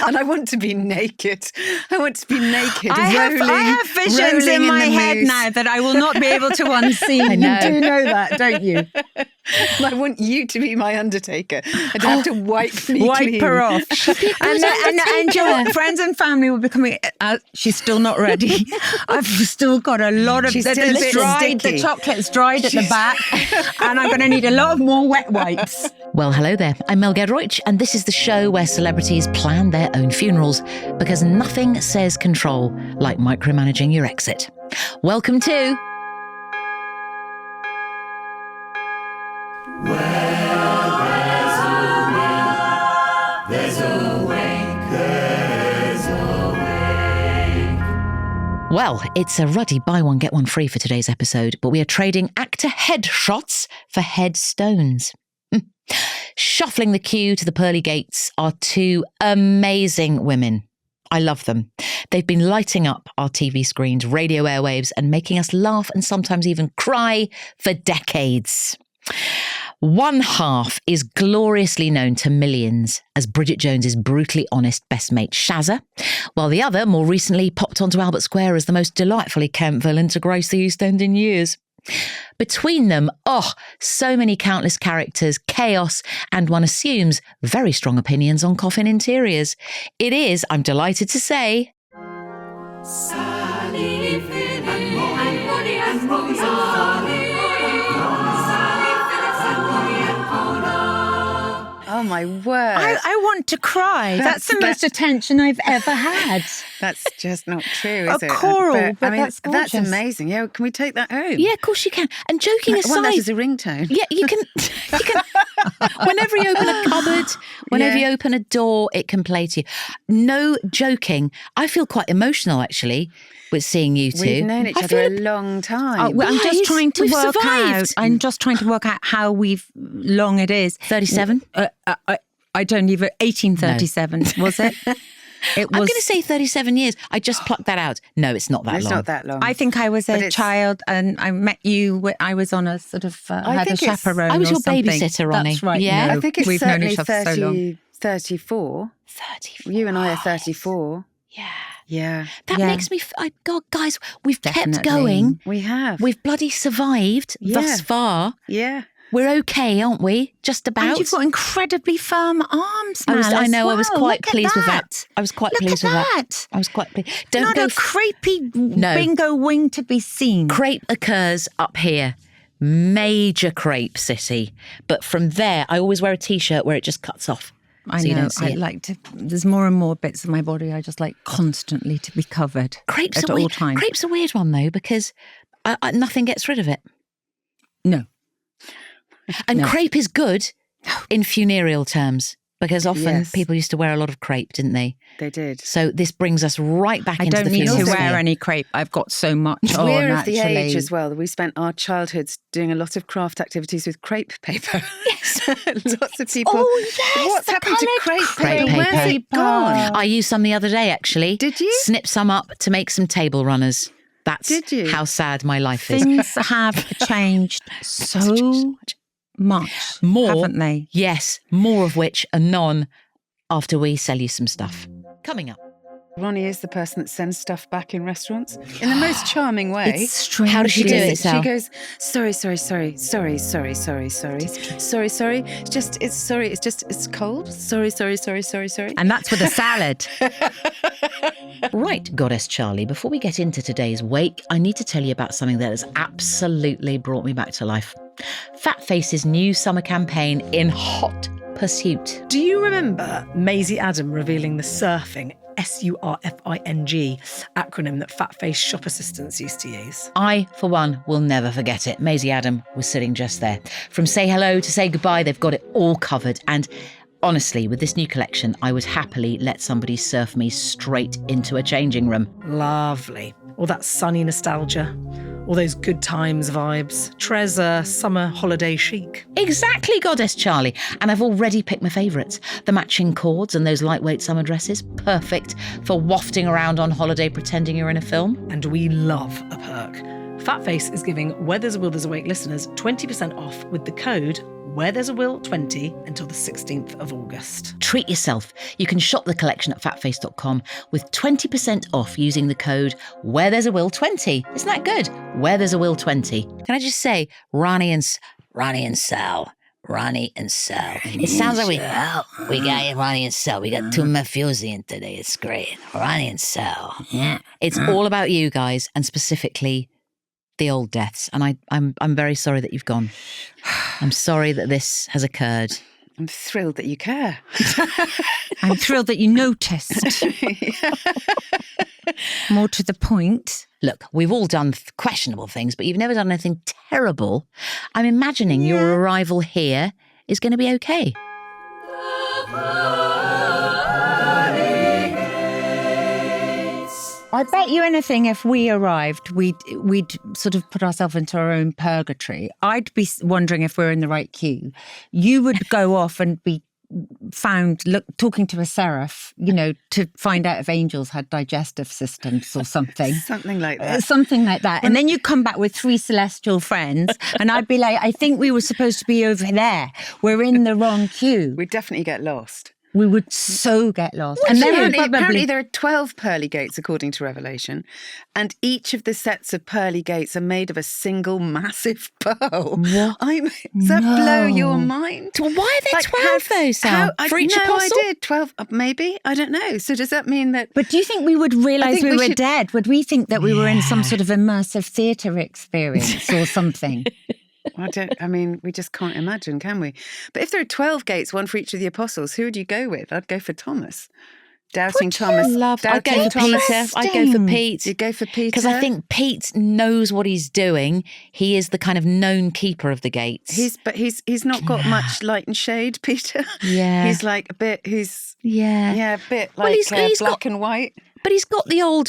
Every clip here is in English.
And I want to be naked. I want to be naked. I have visions in my head now that I will not be able to unsee. I know. You do know that, don't you? I want you to be my undertaker. I don't have to wipe me Wipe clean. her off. And your friends and family will be coming. She's still not ready. I've still got a lot of the chocolate's dried at the back, and I'm going to need a lot of more wet wipes. Well, hello there. I'm Mel Gedroych, and this is the show where celebrities plan their own funerals because nothing says control like micromanaging your exit. Welcome to... Well, it's a ruddy buy one, get one free for today's episode, but we are trading actor headshots for headstones. Shuffling the queue to the pearly gates are two amazing women. I love them. They've been lighting up our TV screens, radio airwaves, and making us laugh and sometimes even cry for decades. One half is gloriously known to millions as Bridget Jones's brutally honest best mate Shazza, while the other more recently popped onto Albert Square as the most delightfully Kent villain to grace the East End in years. Between them, so many countless characters, chaos, and one assumes very strong opinions on coffin interiors. It is, I'm delighted to say, Sally Phillips and Ronni Ancona. Oh, my word. I want to cry. That's the most attention I've ever had. That's just not true, is it? A choral, but that's gorgeous. That's amazing. Yeah, can we take that home? Yeah, of course you can. And joking aside... I want that as a ringtone. Yeah, you can... Whenever you open a cupboard, whenever you open a door, it can play to you. No joking. I feel quite emotional, actually, with seeing you two. We've known each other a long time. I'm just trying to work survived. out. I'm just trying to work out how long it is. 37? I don't even... 1837, was it? I'm going to say 37 years. I just plucked that out. No, it's not that long. It's not that long. I think I was a child and I met you. I was on a sort of, had a chaperone. I was your something. babysitter, Ronnie. That's right. Yeah. No, I think it's we've known certainly each other so long. 34. 34. You and I are 34. Yeah. Yeah. That makes me... God, guys, we've kept Definitely. going. We have. We've bloody survived thus far. Yeah. We're okay, aren't we? Just about. And you've got incredibly firm arms, Mal, I know. as well. I was quite Look at pleased with that. I was quite Look pleased at with that. that. I was quite pleased. Not a crepey bingo wing to be seen. Crepe occurs up here. Major crepe city. But from there, I always wear a T-shirt where it just cuts off. I so know. You don't see I it. like to. There's more and more bits of my body I just like constantly to be covered. Crepes at all times. Crepe's a weird one though because nothing gets rid of it. No. And crepe is good in funereal terms because often people used to wear a lot of crepe, didn't they? They did. So this brings us right back into the funeral. I don't need to wear any crepe. I've got so much on, We're of actually. the age as well that we spent our childhoods doing a lot of craft activities with crepe paper. Yes. Lots of people. Oh, yes. What's happened to crepe Crepe paper? Where's paper. it gone? I used some the other day, actually. Did you? Snip some up to make some table runners. That's Did you? how sad my life is. Things have changed so much, More, haven't they? Yes, more of which anon after we sell you some stuff. Coming up. Ronnie is the person that sends stuff back in restaurants in the most charming way. It's strange. How does she do it, Sal? She goes, sorry. It's cold. Sorry. And that's with a salad. Right, Goddess Charlie, before we get into today's wake, I need to tell you about something that has absolutely brought me back to life. Fat Face's new summer campaign in hot pursuit. Do you remember Maisie Adam revealing the surfing, SURFING, acronym that Fat Face shop assistants used to use? I, for one, will never forget it. Maisie Adam was sitting just there. From say hello to say goodbye, they've got it all covered. And honestly, with this new collection, I would happily let somebody surf me straight into a changing room. Lovely. All that sunny nostalgia, all those good times vibes. Treasure, summer holiday chic. Exactly, Goddess Charlie. And I've already picked my favourites. The matching cords and those lightweight summer dresses. Perfect for wafting around on holiday pretending you're in a film. And we love a perk. Fat Face is giving Weathers Wilders Awake listeners 20% off with the code Where There's a Will 20 until the 16th of August. Treat yourself. You can shop the collection at fatface.com with 20% off using the code Where There's a Will 20. Isn't that good? Where There's a Will 20. Can I just say, Ronnie and Sal. It sounds like we got Ronnie and Sal. We got two mafiosi in today. It's great. Ronnie and Sal. Yeah. It's all about you guys, and specifically the old deaths. And I'm very sorry that you've gone. I'm sorry that this has occurred. I'm thrilled that you care. I'm thrilled that you noticed. More to the point. Look, we've all done questionable things, but you've never done anything terrible. I'm imagining your arrival here is going to be okay. I bet you anything if we arrived, we'd sort of put ourselves into our own purgatory. I'd be wondering if we're in the right queue. You would go off and be found talking to a seraph, to find out if angels had digestive systems or something. Something like that. Something like that. And then you come back with 3 celestial friends and I'd be like, I think we were supposed to be over there. We're in the wrong queue. We'd definitely get lost. We would so get lost. And then apparently there are 12 pearly gates according to Revelation, and each of the sets of pearly gates are made of a single massive pearl. What? Does that blow your mind? Why are there 12 though, Sam? For each apostle? I did 12, maybe. I don't know. So does that mean that... But do you think we would realise we were dead? Would we think that we were in some sort of immersive theatre experience or something? We just can't imagine, can we? But if there are 12 gates, one for each of the apostles, who would you go with? I'd go for Thomas. Doubting Thomas. I'd go for Peter. I'd go for Pete. You'd go for Peter? Because I think Pete knows what he's doing. He is the kind of known keeper of the gates. He's not got much light and shade, Peter. Yeah. He's like a bit, a bit like he's black and white. But he's got the old...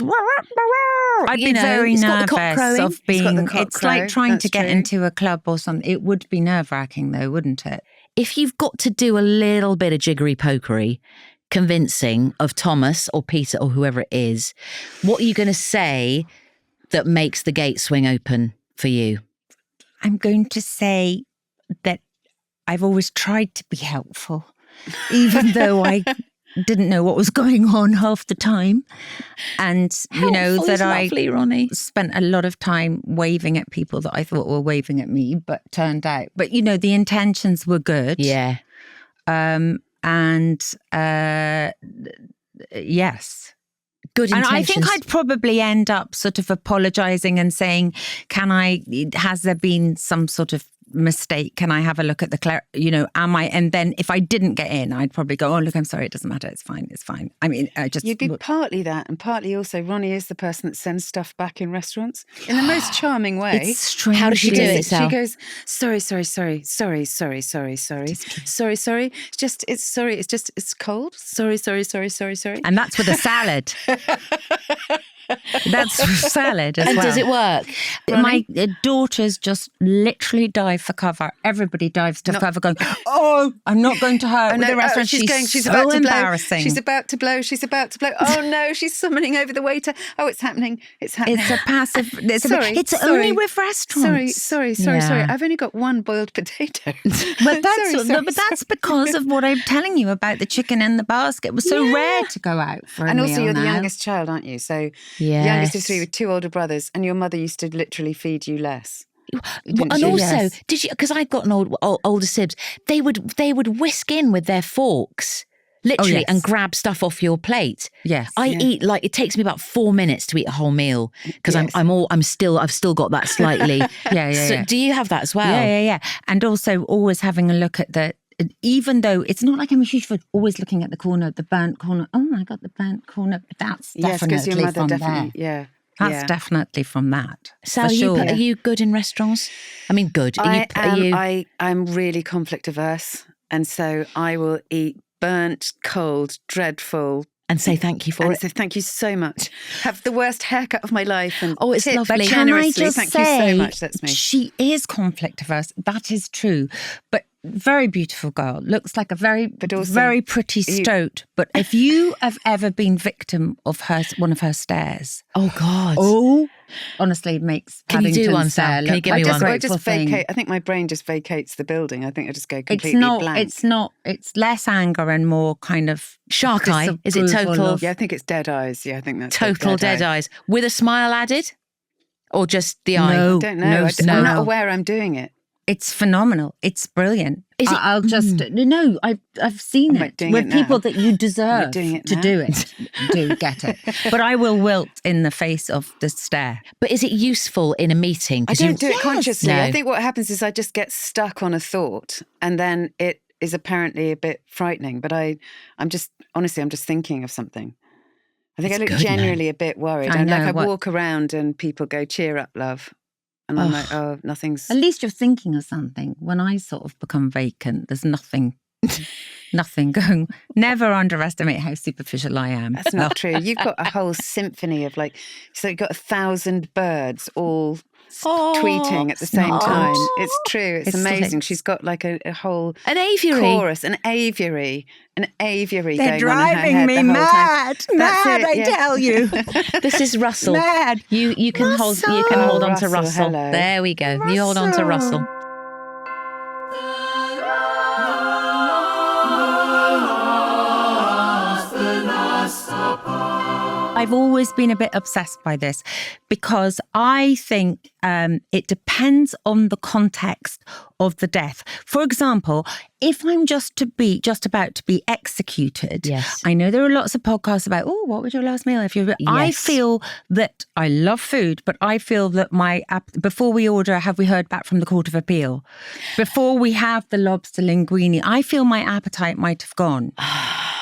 I'd be very nervous of being... It's like trying to get into a club or something. It would be nerve-wracking though, wouldn't it? If you've got to do a little bit of jiggery-pokery, convincing of Thomas or Peter or whoever it is, what are you going to say that makes the gate swing open for you? I'm going to say that I've always tried to be helpful, even though I didn't know what was going on half the time. And, that lovely, Ronnie. Spent a lot of time waving at people that I thought were waving at me, but turned out. But, the intentions were good. Yeah. Yes. Good intentions. And I think I'd probably end up sort of apologising and saying, has there been some sort of mistake? Can I have a look at and then if I didn't get in, I'd probably go, oh, look, I'm sorry, it doesn't matter, it's fine. I mean, You'd be partly that, and partly also Ronnie is the person that sends stuff back in restaurants in the most charming way. It's strange. How does she do it, Sal? She goes, sorry. It's cold. Sorry. And that's with a salad. That's salad as well. And does it work? My daughters just literally dive for cover. Everybody dives to cover going, oh, I'm not going to her with the restaurant. She's so about to embarrassing. Blow. She's about to blow. Oh no, she's summoning over the waiter. Oh, it's happening. It's a passive. It's only with restaurants. Sorry. I've only got one boiled potato. But that's because of what I'm telling you about the chicken in the basket. It was so rare to go out for a meal. And also you're the youngest child, aren't you? So youngest of 3 with 2 older brothers, and your mother used to literally feed you less. And also, did you? Because I've got an older sibs. They would whisk in with their forks, literally, and grab stuff off your plate. Yes, I eat it takes me about 4 minutes to eat a whole meal because I've still got that slightly. So do you have that as well? Yeah. And also always having a look at even though it's not like I'm a huge fan, always looking at the burnt corner. Oh, I got the burnt corner. That's definitely your mother from definitely, there. That's definitely from that. Sal, are you good in restaurants? I mean, good. I'm really conflict averse, and so I will eat burnt, cold, dreadful. And say thank you for it. So thank you so much. Have the worst haircut of my life. And it's lovely. Can I just thank say, you so much. That's me. She is conflict averse. That is true. But very beautiful girl. Looks like a very pretty stoat. But if you have ever been victim of one of her stares, oh God, honestly, it makes. Can you do one, Sal? Can you give me one? I just vacate. I think my brain just vacates the building. I think I just go completely blank. It's not. It's less anger and more kind of shark eye. Is it total? Yeah, I think it's dead eyes. Yeah, I think that's total dead eyes with a smile added, or just the eye. I don't know. I'm not aware I'm doing it. It's phenomenal. It's brilliant. I'll just I've seen it with people that you deserve to do it. Do get it. But I will wilt in the face of the stare. But is it useful in a meeting? I don't do it consciously. No. I think what happens is I just get stuck on a thought, and then it is apparently a bit frightening. But I'm just thinking of something. I think I look genuinely a bit worried. I walk around and people go, "Cheer up, love." And I'm like, oh, nothing's... At least you're thinking of something. When I sort of become vacant, there's nothing going... Never underestimate how superficial I am. That's not true. You've got a whole symphony of so you've got 1,000 birds all tweeting at the same time. It's true. It's amazing. She's got like a whole... An aviary. Chorus, an aviary They're going on in her head me mad. Mad, I tell you. This is Russell. Mad. You can hold on to Russell. Hello. There we go. Russell. You hold on to Russell. I've always been a bit obsessed by this because I think it depends on the context of the death. For example, if I'm just about to be executed, yes. I know there are lots of podcasts about, what was your last meal? Yes. I feel that I love food, but I feel that before we order, have we heard back from the Court of Appeal? Before we have the lobster linguine, I feel my appetite might have gone.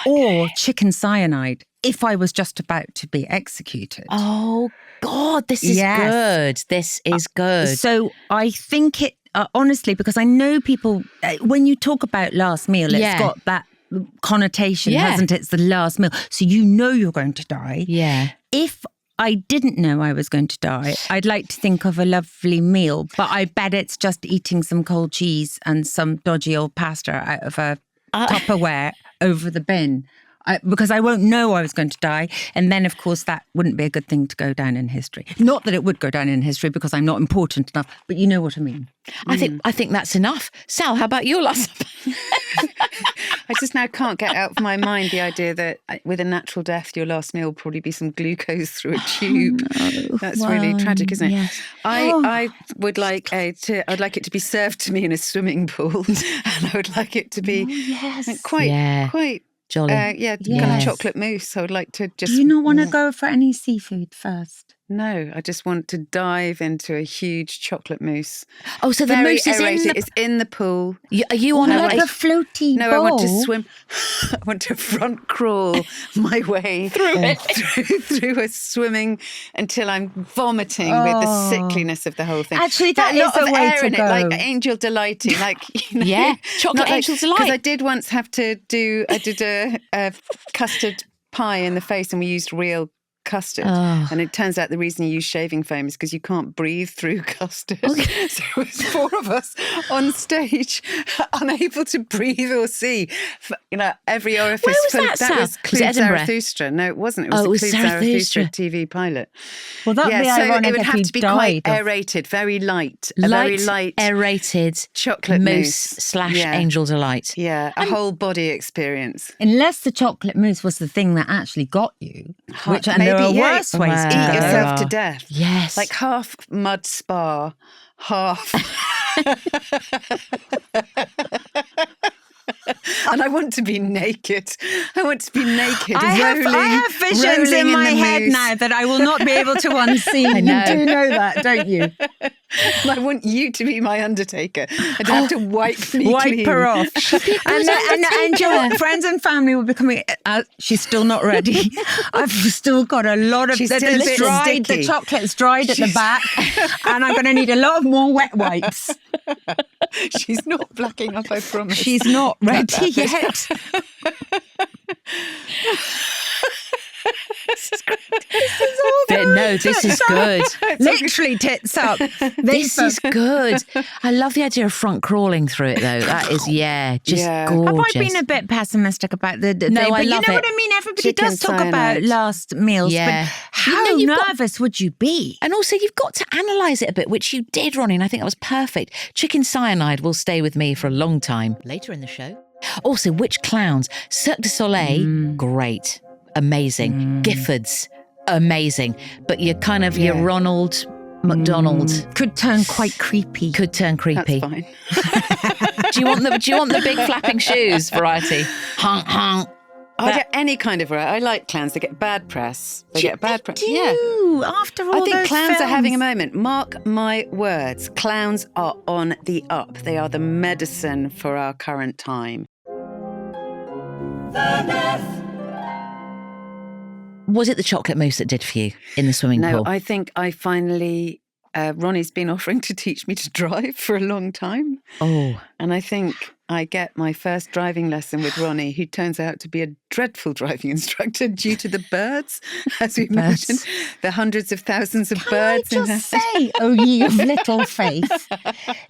Or chicken cyanide. If I was just about to be executed. Oh, God, this is good. This is good. So I think it, honestly, because I know people, when you talk about last meal, it's got that connotation, hasn't it? It's the last meal. So you know you're going to die. Yeah. If I didn't know I was going to die, I'd like to think of a lovely meal, but I bet it's just eating some cold cheese and some dodgy old pasta out of a Tupperware over the bin. Because I won't know I was going to die. And then, of course, that wouldn't be a good thing to go down in history. Not that it would go down in history because I'm not important enough, but you know what I mean. I think that's enough. Sal, how about your last? I just now can't get out of my mind the idea that with a natural death, your last meal will probably be some glucose through a tube. That's really tragic, isn't it? Yes. I would like I'd like it to be served to me in a swimming pool, and I would like it to be quite. Jolly. Kind of chocolate mousse. I would like to just... Do you not want to go for any seafood first? No, I just want to dive into a huge chocolate mousse. Oh, so the mousse is it's in the pool. Are you on like a floaty No, bowl? I want to swim. I want to front crawl my way through a swimming until I'm vomiting with the sickliness of the whole thing. Actually, that is a way to go. Like angel delighting, chocolate angel delight. Because I did once have to do. I did a custard pie in the face, and we used real custard, and it turns out the reason you use shaving foam is because you can't breathe through custard. So it was 4 of us on stage, unable to breathe or see. Every orifice. Where was that? That was Clued Zarathustra. No, it wasn't. It was the Clued Zarathustra TV pilot. Well, that'd be ironic. So it would if have you to be died quite aerated, very light, very light, aerated chocolate mousse / angel delight. Yeah, a whole body experience. Unless the chocolate mousse was the thing that actually got you, which there are worse ways to eat yourself to death. Yes, like half mud spa, half. And I want to be naked. I have visions in my head now that I will not be able to unsee. I know. You do know that, don't you? I want you to be my undertaker. I'd have to wipe clean. Her off. and your friends and family will be coming. She's still not ready. I've still got a lot of... The chocolate's dried at the back, and I'm going to need a lot of more wet wipes. She's not blacking up, I promise. She's not ready yet. This is good. Literally tits up. This is good. I love the idea of front crawling through it, though. That is, gorgeous. Have I been a bit pessimistic about the day? No, but I you love know it. what I mean? Everybody Chicken does talk cyanide. about last meals, Yeah. but how nervous would you be? And also, you've got to analyse it a bit, which you did, Ronnie, and I think that was perfect. Chicken cyanide will stay with me for a long time. Later in the show. Also, which clowns? Cirque du Soleil, great, amazing. Giffords, amazing. But you're kind of your Ronald McDonald. Could turn quite creepy. Could turn creepy. That's fine. Do you want the big flapping shoes variety? Honk honk. I get any kind of variety. I like clowns. They get bad press. They get bad press. Do, after all I think those clowns are having a films. moment. Mark my words. Clowns are on the up. They are the medicine for our current time. Was it the chocolate mousse that did for you in the swimming No, pool? I think I finally... Ronnie's been offering to teach me to drive for a long time. Oh. And I think I get my first driving lesson with Ronnie, who turns out to be a dreadful driving instructor due to the birds, as we mentioned, the hundreds of thousands of birds. Can I just say, oh ye of little faith,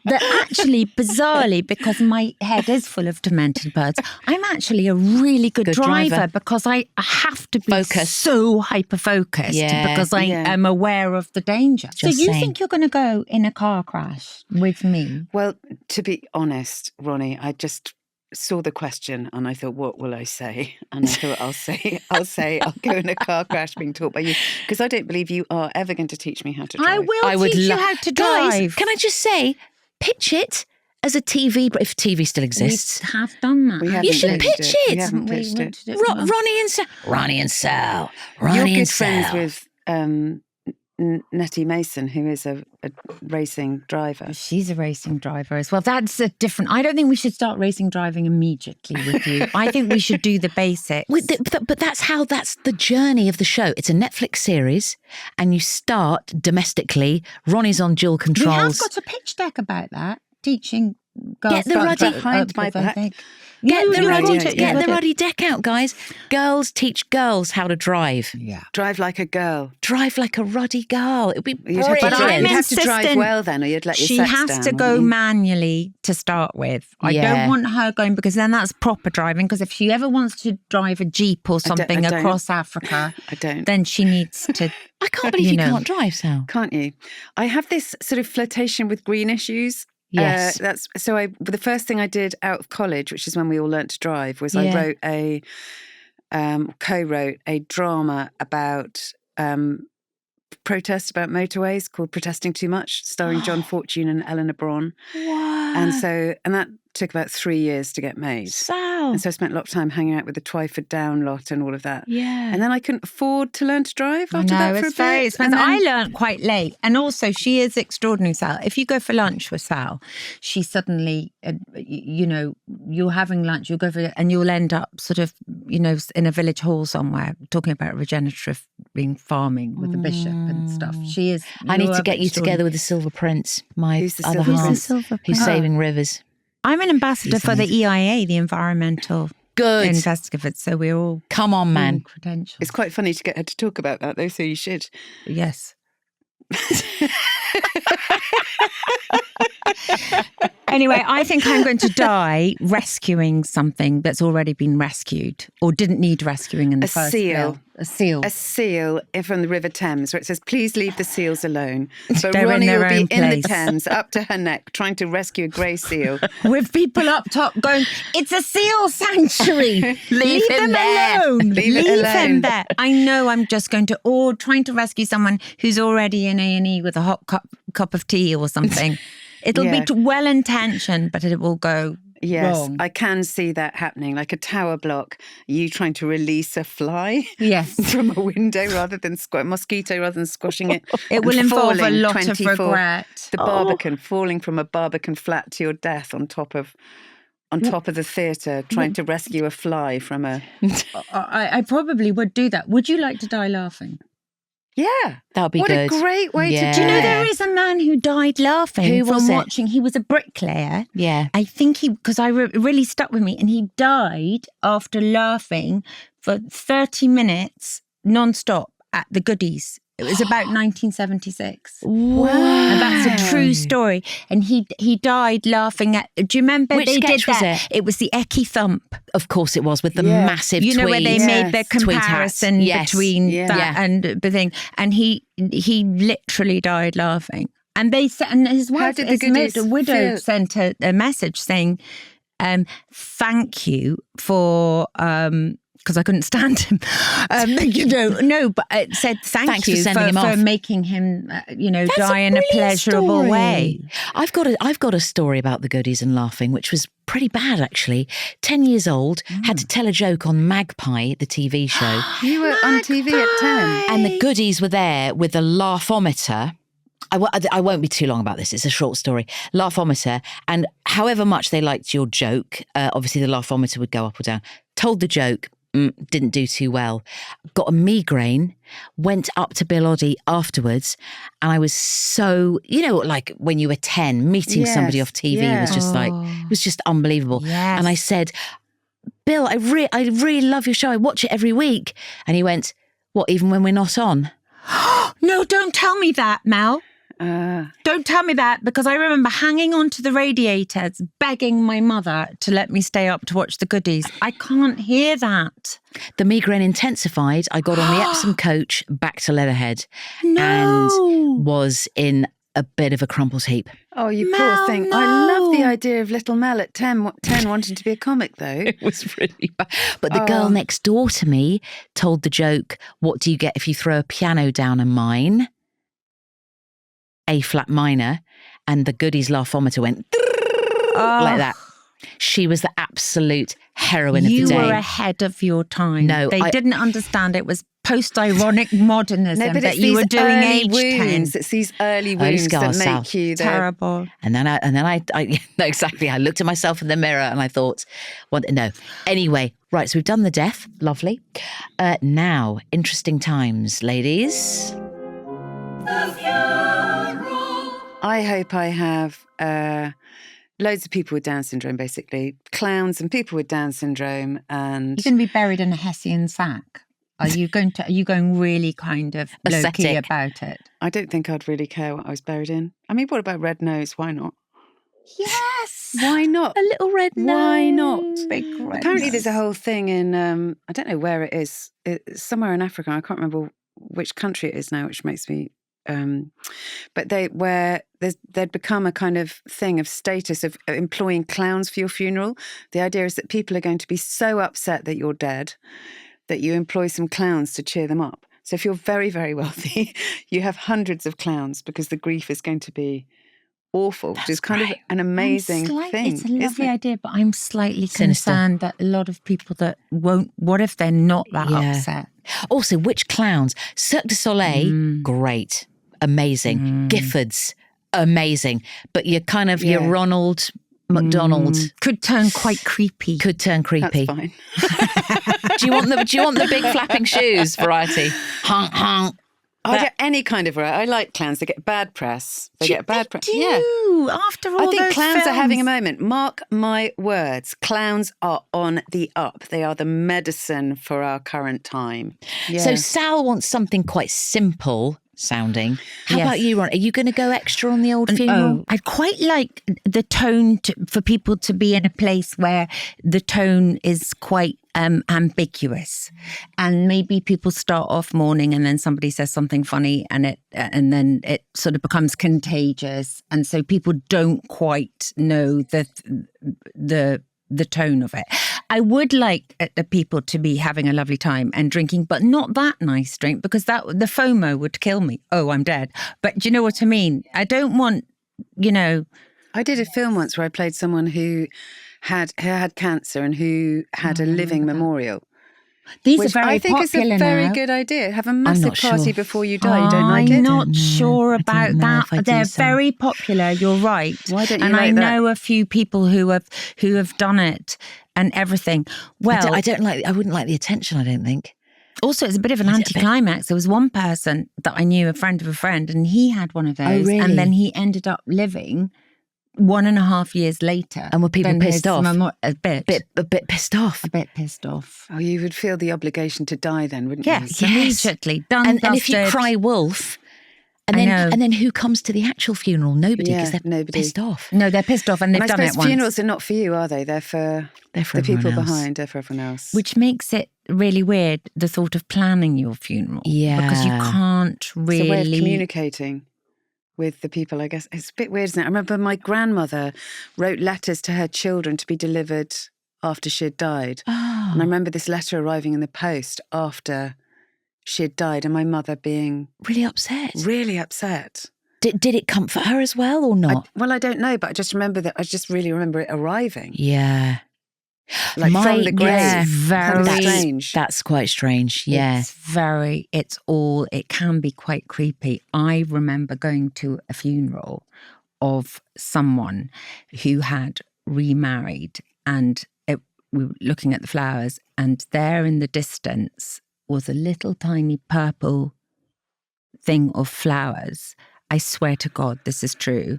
that actually, bizarrely, because my head is full of demented birds, I'm actually a really good driver because I have to be so hyper-focused because I am aware of the danger. So you think you're going to go in a car crash with me? Well, to be honest, Ronnie, I just saw the question and I thought, what will I say? And I thought, I'll go in a car crash being taught by you, because I don't believe you are ever going to teach me how to drive. I will teach you how to drive. Guys, can I just say, pitch it as a TV, if TV still exists. We have done that. You should pitch it. We haven't pitched it. Ronnie and Sal. You're good friends with Nettie Mason, who is a racing driver. She's a racing driver as well. That's a different... I don't think we should start racing driving immediately with you. I think we should do the basics. But that's the journey of the show. It's a Netflix series and you start domestically. Ronnie's on dual controls. We have got a pitch deck about that, teaching girls... Get the ruddy behind my back. Get the ruddy deck out, guys. Girls teach girls how to drive. Yeah. Drive like a girl. Drive like a ruddy girl. It'd be brilliant. You'd have to drive well then, or you'd let your she sex has down, to go wouldn't you? manually to start with. I don't want her going, because then that's proper driving. Because if she ever wants to drive a Jeep or something across Africa, then she needs to... I can't believe you can't drive, Sal. Can't you? I have this sort of flirtation with green issues. Yes. The first thing I did out of college, which is when we all learnt to drive, was I wrote co-wrote a drama about protest about motorways called Protesting Too Much, starring John Fortune and Eleanor Braun. Wow. And that took about 3 years to get made. Sal. And so I spent a lot of time hanging out with the Twyford Down lot and all of that. Yeah. And then I couldn't afford to learn to drive after that for a bit. It's very expensive. I learned quite late. And also, she is extraordinary, Sal. If you go for lunch with Sal, she suddenly, you're having lunch, you'll go for, and you'll end up sort of, in a village hall somewhere talking about regenerative farming with the bishop and stuff. She is. I need to get you together with the Silver Prince, my other half, who's saving rivers. I'm an ambassador for the EIA, the Environmental Investigative. So we're all come on, man. Credentials. It's quite funny to get her to talk about that, though. So you should. Yes. Anyway, I think I'm going to die rescuing something that's already been rescued or didn't need rescuing in the first place. A seal. A seal from the River Thames, where it says, please leave the seals alone. So They're Ronnie will be in the place. Thames, up to her neck, trying to rescue a grey seal. With people up top going, it's a seal sanctuary. Leave him there. Alone. Leave him there. I know I'm just going to, or trying to rescue someone who's already in A&E with a hot cup of tea or something. It'll be well-intentioned, but it will go wrong. I can see that happening, like a tower block, you trying to release a fly from a window rather than mosquito rather than squashing it. It will involve a lot of regret. The Barbican, falling from a Barbican flat to your death on top of the theatre, trying to rescue a fly from a... I probably would do that. Would you like to die laughing? Yeah. That would be good. What a great way to do it. Do you know there is a man who died laughing from watching? He was a bricklayer. Yeah. I think because it really stuck with me, and he died after laughing for 30 minutes non-stop at the Goodies. It was about 1976. Wow. And that's a true story. And he died laughing at... Do you remember Which they did sketch was that? It was the Ecky Thump. Of course it was, with the massive tweed. You know, where they made the comparison between that and the thing. And he literally died laughing. And they said, and his wife, his widow, sent a message saying, thank you for... because I couldn't stand him, but it said thanks you for making him, die in a pleasurable way. I've got a story about the Goodies and laughing, which was pretty bad actually. 10 years old, had to tell a joke on Magpie, the TV show. You were on TV at 10, and the Goodies were there with a laughometer. I won't be too long about this. It's a short story. Laughometer, and however much they liked your joke, obviously the laughometer would go up or down. Told the joke. Didn't do too well. Got a migraine, went up to Bill Oddie afterwards, and I was so, like when you were 10, meeting somebody off TV was just it was just unbelievable. Yes. And I said, Bill, I really love your show. I watch it every week. And he went, what, even when we're not on? No, don't tell me that, Mel. Don't tell me that, because I remember hanging onto the radiators, begging my mother to let me stay up to watch the Goodies. I can't hear that. The migraine intensified. I got on the Epsom coach back to Leatherhead and was in a bit of a crumpled heap. Oh, you poor thing. No. I love the idea of little Mel at 10 wanting to be a comic, though. It was really bad. But the girl next door to me told the joke, what do you get if you throw a piano down a mine? A flat minor, and the Goodies laughometer went like that. She was the absolute heroine of the day. You were ahead of your time. No, they didn't understand it was post-ironic modernism that you were doing age wounds. It's these early wounds that make you terrible. And then I no, exactly. I looked at myself in the mirror and I thought, no. Anyway, right. So we've done the death. Lovely. Now, interesting times, ladies. I hope I have loads of people with Down syndrome, basically. Clowns and people with Down syndrome. And you're going to be buried in a Hessian sack. Are you going really kind of low-key about it? I don't think I'd really care what I was buried in. I mean, what about red nose? Why not? Yes. Why not? A little red nose. Why not? Big red Apparently nose. there's a whole thing in, I don't know where it is. It's somewhere in Africa. I can't remember which country it is now, which makes me... but there'd become a kind of thing of status of employing clowns for your funeral. The idea is that people are going to be so upset that you're dead that you employ some clowns to cheer them up. So if you're very, very wealthy, you have hundreds of clowns because the grief is going to be awful, which is kind of an amazing thing. It's a lovely idea, but I'm slightly concerned that a lot of people that won't, what if they're not that upset? Also, which clowns? Cirque du Soleil, great. Amazing. Giffords, amazing. But you're kind of your Ronald McDonald could turn quite creepy. That's fine. Do you want the big flapping shoes variety? Honk honk. I get any kind of variety. I like clowns. They get bad press. Yeah. After all, I think clowns films are having a moment. Mark my words. Clowns are on the up. They are the medicine for our current time. Yeah. So Sal wants something quite simple sounding. How about you, Ron? Are you going to go extra on the old funeral? I'd quite like the tone for people to be in a place where the tone is quite ambiguous, and maybe people start off mourning and then somebody says something funny and then it sort of becomes contagious, and so people don't quite know the tone of it. I would like the people to be having a lovely time and drinking, but not that nice drink, because the FOMO would kill me. Oh, I'm dead. But do you know what I mean? I don't want, I did a film once where I played someone who had cancer and who had a living memorial. These which are very I think popular is a very now. good idea. Have a massive party before you die. You don't like I'm it? not sure about that. They're so. very popular. You're right. Why don't you and like I that? know a few people who have done it and everything. Well, I wouldn't like the attention, I don't think. Also, it's a bit of an anticlimax. There was one person that I knew, a friend of a friend, and he had one of those. Oh, really? And then he ended up living 1.5 years later. And were people pissed off? A bit pissed off. A bit pissed off. Oh, you would feel the obligation to die then, wouldn't you? Yes, immediately. Done, and if you cry wolf, and then who comes to the actual funeral? Nobody, because they're pissed off. No, they're pissed off, and they've done it once. Funerals are not for you, are they? They're for the people behind. They're for everyone else. Which makes it really weird, the thought of planning your funeral. Yeah. Because you can't really... It's a way of communicating with the people, I guess. It's a bit weird, isn't it? I remember my grandmother wrote letters to her children to be delivered after she had died. Oh. And I remember this letter arriving in the post after she had died and my mother being... Really upset? Really upset. Did it comfort her as well or not? I don't know, but I just really remember it arriving. Yeah. Like from the grave. Yeah, very strange. That's quite strange, yeah. It can be quite creepy. I remember going to a funeral of someone who had remarried, and we were looking at the flowers, and there in the distance was a little tiny purple thing of flowers. I swear to God, this is true.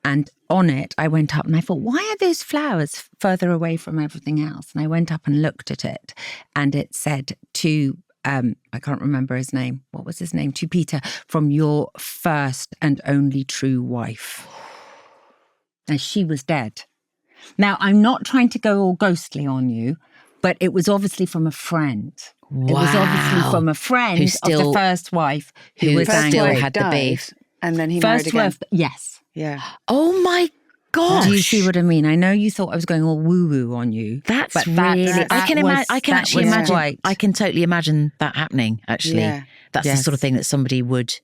And on it, I went up and I thought, why are those flowers further away from everything else? And I went up and looked at it, and it said to, I can't remember his name. What was his name? To Peter, from your first and only true wife. And she was dead. Now, I'm not trying to go all ghostly on you, but it was obviously from a friend. Wow. It was obviously from a friend of the first wife who was still angry. had the beef. And then he married again. Yes. Yeah. Oh my gosh. Do you see what I mean? I know you thought I was going all woo-woo on you. I can totally imagine that happening, actually. Yeah. That's the sort of thing that somebody would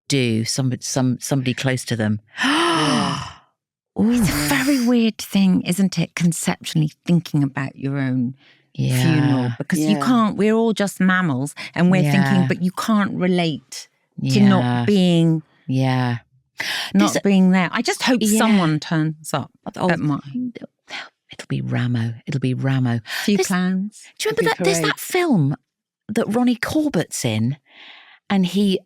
do, somebody close to them. It's a very weird thing, isn't it, conceptually thinking about your own funeral? Because you can't, we're all just mammals, and we're thinking, but you can't relate to not being... Yeah. Not being there. I just hope someone turns up at mine. It'll be Ramo. Few clowns. Do you remember that? There's that film that Ronnie Corbett's in, and he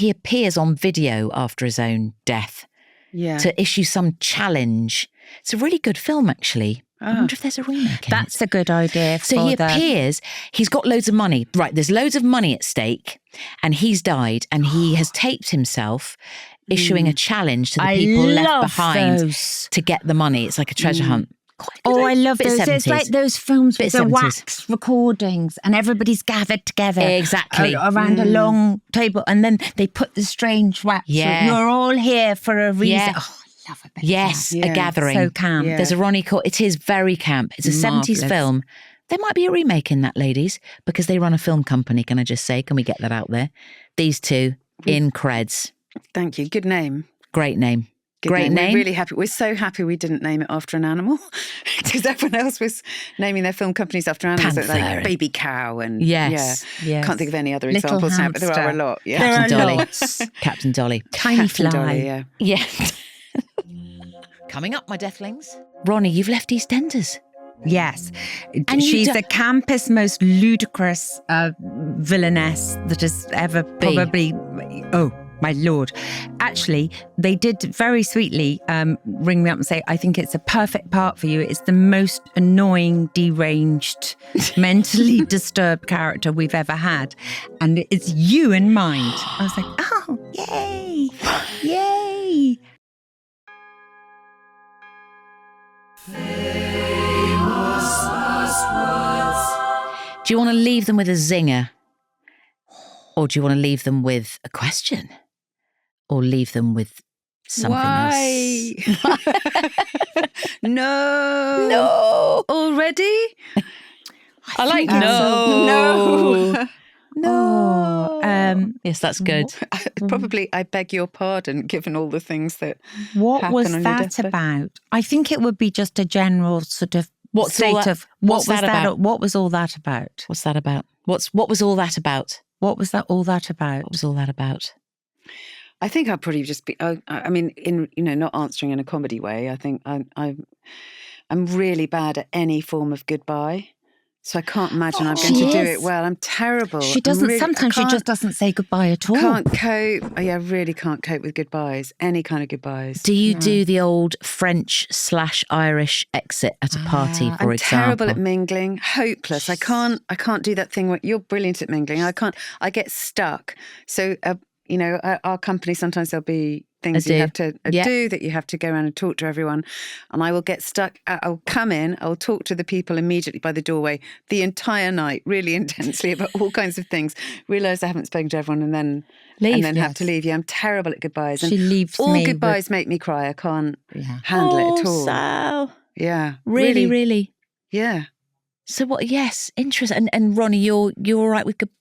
appears on video after his own death to issue some challenge. It's a really good film, actually. I wonder if there's a remake. That's a good idea. So he appears, he's got loads of money. Right, there's loads of money at stake, and he's died, and he has taped himself issuing a challenge to the people left behind to get the money. It's like a treasure hunt. I love those. It's like those films with the wax recordings, and everybody's gathered together around a long table, and then they put the strange wax. Yeah. You're all here for a reason. Yeah. A gathering. So camp. Yeah. There's a Ronnie it is very camp. It's a 70s film. There might be a remake in that, ladies, because they run a film company, can I just say? Can we get that out there? These two in creds. Thank you. Good name. Great name. Great name. We're really happy. We're so happy we didn't name it after an animal, because everyone else was naming their film companies after animals. Like Baby Cow and yes. Can't think of any other examples now, but there are a lot. Yeah. Captain Dolly. Captain Dolly. Tiny Fly. Dolly, yeah. Coming up, my deathlings. Ronnie, you've left EastEnders. Yes. And she's the campest, most ludicrous villainess that has ever probably... Oh, my Lord. Actually, they did very sweetly ring me up and say, I think it's a perfect part for you. It's the most annoying, deranged, mentally disturbed character we've ever had. And it's you in mind. I was like, oh, yay. Yay. Do you want to leave them with a zinger? Or do you want to leave them with a question? Or leave them with something else? No. Already? I like no. Yes, that's good. Probably, I beg your pardon, given all the things that What was that about? I think it would be just a general sort of What was all that about? What was all that about? I think I'll probably just be. I mean, not answering in a comedy way. I think I'm really bad at any form of goodbye. So I can't imagine I'm going to do it well. I'm terrible. She doesn't. Sometimes she just doesn't say goodbye at all. Can't cope. I really can't cope with goodbyes. Any kind of goodbyes. Do you do the old French/Irish exit at a party, for I'm example? terrible at mingling. Hopeless. I can't do that thing where you're brilliant at mingling. I can't. I get stuck. So our company, sometimes there'll be things you have to do, that you have to go around and talk to everyone, and I will get stuck. I'll come in, I'll talk to the people immediately by the doorway the entire night, really intensely about all kinds of things, realise I haven't spoken to everyone, and then have to leave. I'm terrible at goodbyes. She leaves all me goodbyes make me cry. I can't handle it at all. Sal. Yeah. Really. Yeah. So what? Yes, interesting. And Ronnie, you're all right with goodbyes?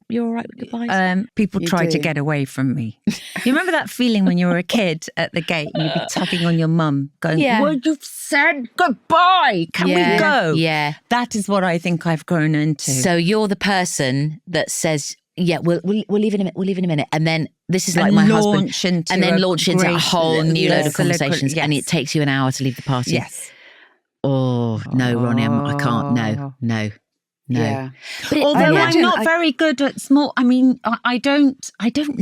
People try to get away from me. You remember that feeling when you were a kid at the gate and you'd be tugging on your mum, going, "Well, you've said goodbye. Can we go?" Yeah, that is what I think I've grown into. So you're the person that says, "Yeah, we'll leave in a minute. We'll leave in a minute," and then this is like my husband, and then launch into a whole new load of conversations, and it takes you an hour to leave the party. Yes. Oh no, Ronnie, I can't. No. Yeah. But although I'm not very good at small, I mean, I don't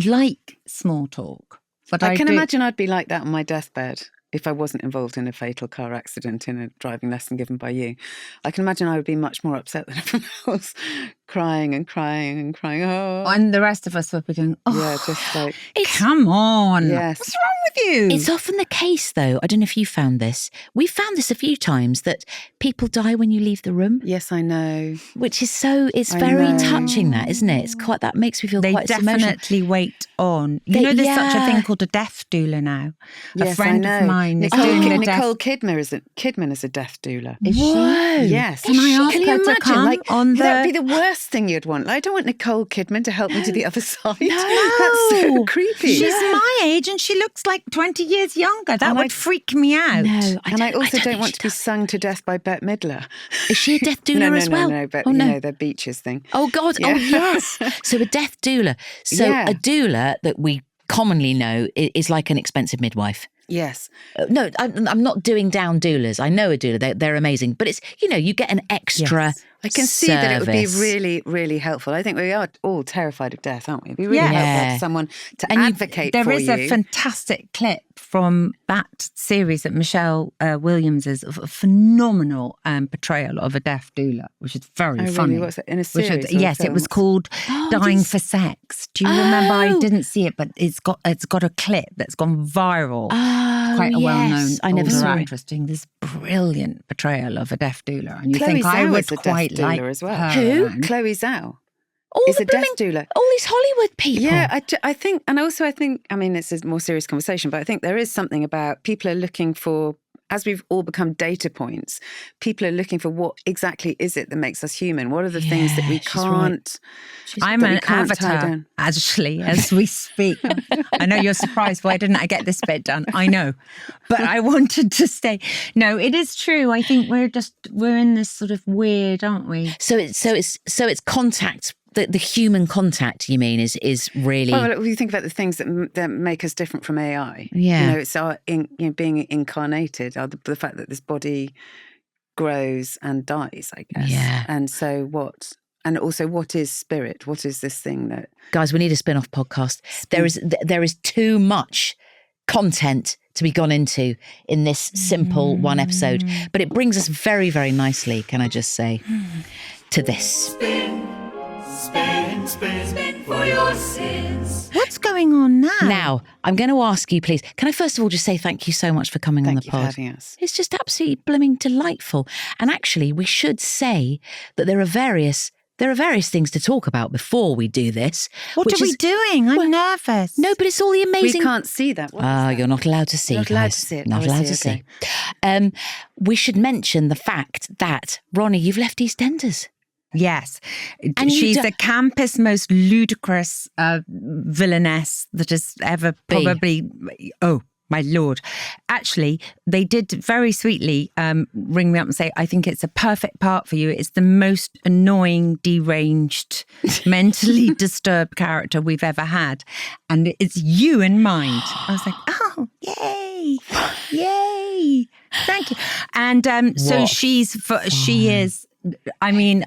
like small talk. But I can imagine I'd be like that on my deathbed if I wasn't involved in a fatal car accident in a driving lesson given by you. I can imagine I would be much more upset than everyone else, crying and crying and crying. Oh. And the rest of us would be going, "Oh, yeah, just like, come on. Yes. What's wrong with you?" It's often the case, though. I don't know if you found this. We found this a few times, that people die when you leave the room. Yes, I know. Which is it's very touching, that, isn't it? It's quite, that makes me feel quite emotional. They definitely wait on. There's such a thing called a death doula now. Yes, a friend I know. of mine is Nicole, doing Nicole Kidman is a death doula. Is she? Yes. Can I ask her to come on the... That'd be the worst thing you'd want. I don't want Nicole Kidman to help me to the other side. No. That's so creepy. She's my age and she looks like 20 years younger. That would freak me out. No, I also don't want to be sung to death by Bette Midler. Is she a death doula as well? No, but you know, the Beaches thing. Oh, God. Yeah. Oh, yes. So a death doula. So a doula that we commonly know is like an expensive midwife. Yes. No, I'm not doing down doulas. I know a doula. They're amazing. But it's, you get an extra I can see that it would be really, really helpful. I think we are all terrified of death, aren't we? It'd be really helpful for someone to advocate for you. There is a fantastic clip from that series that Michelle Williams is, of a phenomenal portrayal of a deaf doula, which is very funny. Really? What's it, in a series? Yes, it was called Dying for Sex. Do you remember? I didn't see it, but it's got a clip that's gone viral. Quite a well-known actress doing this brilliant portrayal of a deaf doula, and you Chloe think Zhao I would is a quite deaf like doula as well. her. Who? Chloe Zhao. Is a deaf doula. All these Hollywood people. Yeah, I think, and also I think, I mean, it's a more serious conversation, but I think there is something about people are looking for, as we've all become data points, people are looking for what exactly is it that makes us human? What are the things that we can't? I'm an avatar, actually, as we speak. I know you're surprised. Why didn't I get this bit done? I know, but I wanted to stay. No, it is true. I think we're in this sort of weird, aren't we? So it's contact. The human contact, you mean, is really... Well, if you think about the things that make us different from AI, it's our being incarnated, the fact that this body grows and dies, I guess. Yeah. And so what? And also, what is spirit? What is this thing that... Guys, we need a spin-off podcast. There is too much content to be gone into in this simple one episode. But it brings us very, very nicely, can I just say, to this. Spin for your sins. What's going on now? Now, I'm going to ask you, please, can I first of all just say thank you so much for coming on the pod? Thank you for having us. It's just absolutely blooming delightful. And actually, we should say that there are various things to talk about before we do this. What are we doing? I'm nervous. No, but it's all the amazing... We can't see that. You're not allowed to see. Not allowed to see it. Not allowed to see. We should mention the fact that, Ronnie, you've left EastEnders. Yes. And she's the campus most ludicrous villainess that has ever probably... Oh, my Lord. Actually, they did very sweetly ring me up and say, I think it's a perfect part for you. It's the most annoying, deranged, mentally disturbed character we've ever had. And it's you in mind. I was like, oh, yay. Yay. Thank you. And so she is... I mean...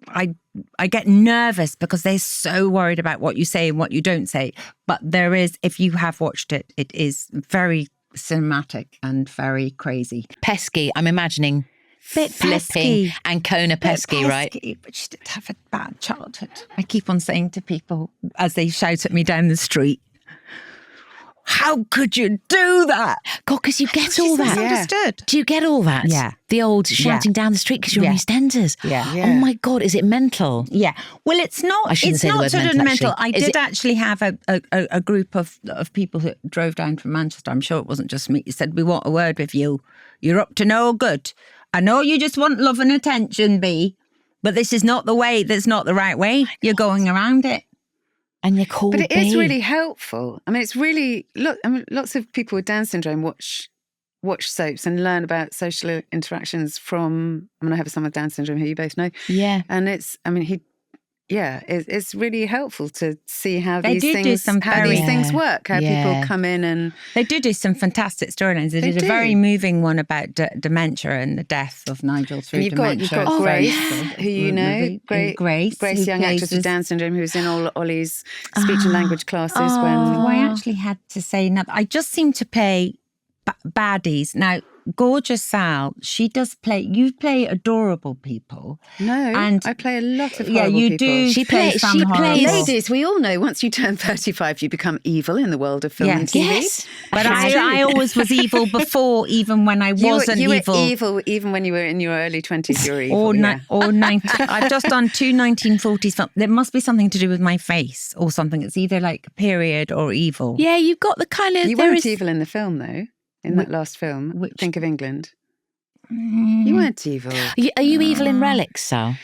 I get nervous because they're so worried about what you say and what you don't say. But there is, if you have watched it, it is very cinematic and very crazy. Pesky, I'm imagining. Bit Flipping pesky. Ancona pesky, right? But she did have a bad childhood. I keep on saying to people as they shout at me down the street, how could you do that? God, because you get all that. Misunderstood. Do you get all that? Yeah. The old shouting down the street because you're on EastEnders. Yeah. Oh my God, is it mental? Yeah. Well, it's not. I shouldn't It's say the not word sort of mental, mental. I actually. Is did it- actually have a group of people who drove down from Manchester. I'm sure it wasn't just me. He said, "We want a word with you. You're up to no good. I know you just want love and attention, B, but this is not the way. That's not the right way. You're going around it." And you're called But it is B. really helpful. I mean, it's really lots of people with Down syndrome watch soaps and learn about social interactions from. I have a son with Down syndrome who you both know. Yeah. And it's really helpful to see how They these do things some very- things work, how Yeah. people come in and They do some fantastic storylines. They did a do. very moving one about dementia and the death of Nigel through and you've got dementia. Grace, Very- who you know, Grace, who young actress plays with this- Down syndrome, who was in all Ollie's speech and language classes when. Oh, I actually had to say nothing. I just seem to play baddies. Now, gorgeous Sal, she does play. You play adorable people. No, And- I play a lot of Yeah, horrible you people. do. She play plays- some she horrible. plays- Ladies, we all know once you turn 35, you become evil in the world of film and Yes. TV. Yes. But I always was evil before, even when I wasn't you were evil. evil even when you were in your early 20s. You were evil. Or, yeah. or 19. I've just done two 1940s films. There must be something to do with my face or something. It's either like period or evil. Yeah, you've got the kind of. You there weren't is- evil in the film, though. In that last film, which- Think of England. You weren't evil. Are you evil in Relics, Sal?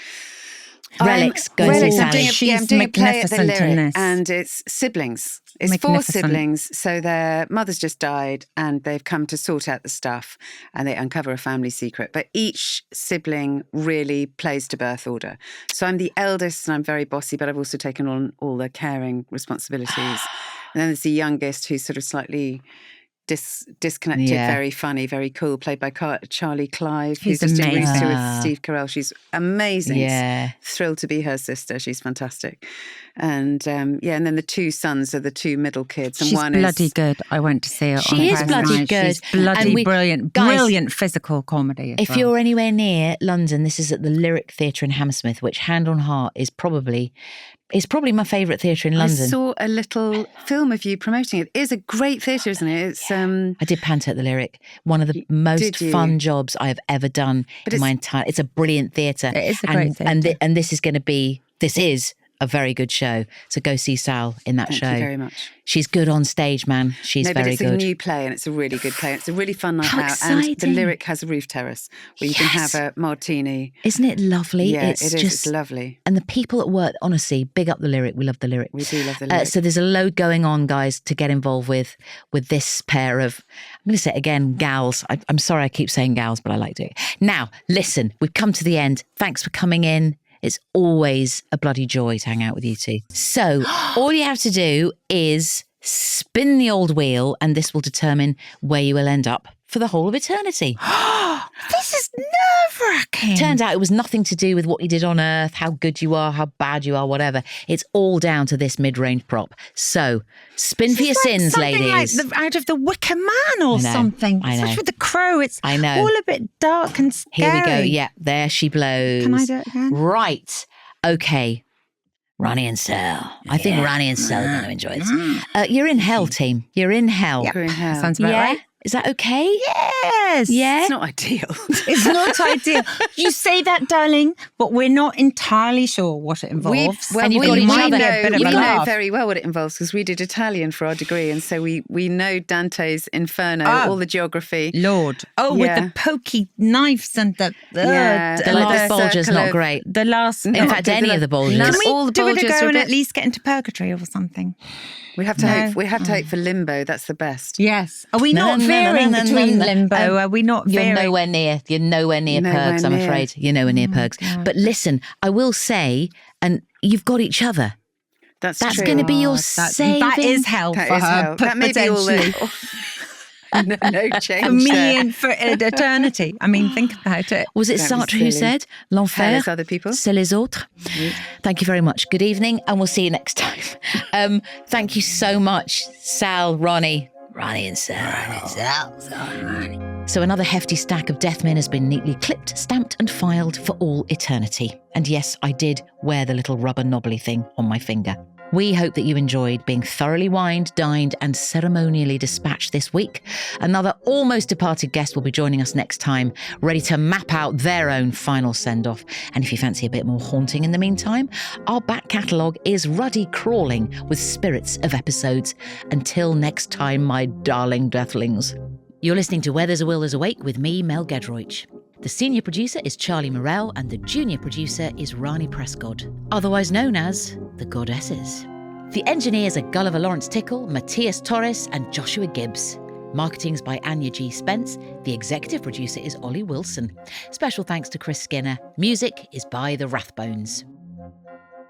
Relics, go and see Relics, I'm Sally. She's doing a play at the magnificent in Lyric, this. and it's siblings. It's 4 Magnificent. siblings, so their mother's just died, and they've come to sort out the stuff, and they uncover a family secret. But each sibling really plays to birth order. So I'm the eldest, and I'm very bossy, but I've also taken on all the caring responsibilities. And then there's the youngest, who's sort of slightly disconnected, Yeah. very funny, very cool, played by Charlie Clive, Who's who's just in amazing. Rooster with Steve Carell. She's amazing. Yeah. Thrilled to be her sister. She's fantastic. And and then the 2 sons are the 2 middle kids. And She's one bloody is good. I went to see her. She on is Friday bloody night. good. She's bloody And brilliant. guys, Brilliant physical comedy. as If well. you're anywhere near London, this is at the Lyric Theatre in Hammersmith, which, hand on heart, is probably my favourite theatre in London. I saw a little film of you promoting it. It's a great theatre, isn't it? It's I did panto at the Lyric. One of the most did you? fun jobs I have ever done in my entire. It's a brilliant theatre. It is a great theatre. And this is going to be. This is a very good show. So go see Sal in that Thank show. you very much. She's good on stage, man. She's No, but very it's good. a new play and it's a really good play. It's a really fun night How out. And the exciting. Lyric has a roof terrace where you can Yes. have a martini. Isn't it lovely? Yeah, it's it is. just It's lovely. And the people at work, honestly, big up the Lyric. We love the Lyric. We do love the Lyric. So there's a load going on, guys, to get involved with this pair of, I'm going to say it again, gals. I'm sorry I keep saying gals, but I like to. Now, listen, we've come to the end. Thanks for coming in. It's always a bloody joy to hang out with you two. So all you have to do is spin the old wheel, and this will determine where you will end up for the whole of eternity. This is nerve-wracking. Turns out it was nothing to do with what you did on Earth, how good you are, how bad you are, whatever. It's all down to this mid-range prop. So, spin for your sins, ladies. Like out of the Wicker Man or I know, something. I know. Especially with the crow. It's I know. all a bit dark and scary. Here we go. Yeah, there she blows. Can I do it again? Right. Okay. Ronnie and Sal. I think Ronnie and Sal are going to enjoy this. You're in hell, team. You're in hell. We're in hell. Sounds about Yeah? right. Is that okay? Yes. Yeah? It's not ideal. It's not ideal. You say that, darling, but we're not entirely sure what it involves. And you've got we each might other. be a bit of we a know laugh. very well what it involves because we did Italian for our degree, and so we know Dante's Inferno, Oh. all the geography. Lord. Oh, Yeah. with the pokey knives and the... Yeah, The like last the Bulger's circle not of- great. The last... In fact, any of the Bulgers. Can we all the do it a Bulgers go are a and at bit- least get into purgatory or something? We have to No. hope. We have to hope for limbo. That's the best. Yes. Are we No, not no, no, veering no, no, between no, no. limbo? Are we not You're veering? nowhere near. You're nowhere near Nowhere Pergs, I'm near. afraid. You're nowhere near Pergs. But listen, I will say, and you've got each other. That's That's true. going to be your That saving. is hell That for is her. hell. That may be all potentially. the. No change for me there. and for eternity. I mean, think about it. Was it That was Sartre who silly. said, L'enfer, Hell is other people. c'est les autres? Thank you very much. Good evening, and we'll see you next time. Thank you so much, Sal, Ronnie and Sal. So another hefty stack of Deathmin has been neatly clipped, stamped and filed for all eternity. And yes, I did wear the little rubber knobbly thing on my finger. We hope that you enjoyed being thoroughly wined, dined and ceremonially dispatched this week. Another almost departed guest will be joining us next time, ready to map out their own final send-off. And if you fancy a bit more haunting in the meantime, our back catalogue is ruddy crawling with spirits of episodes. Until next time, my darling deathlings. You're listening to Where There's a Will There's a Wake with me, Mel Gedroich. The senior producer is Charlie Morell and the junior producer is Rani Prescott, otherwise known as the Goddesses. The engineers are Gulliver Lawrence Tickle, Matthias Torres and Joshua Gibbs. Marketing's by Anya G. Spence. The executive producer is Ollie Wilson. Special thanks to Chris Skinner. Music is by the Rathbones.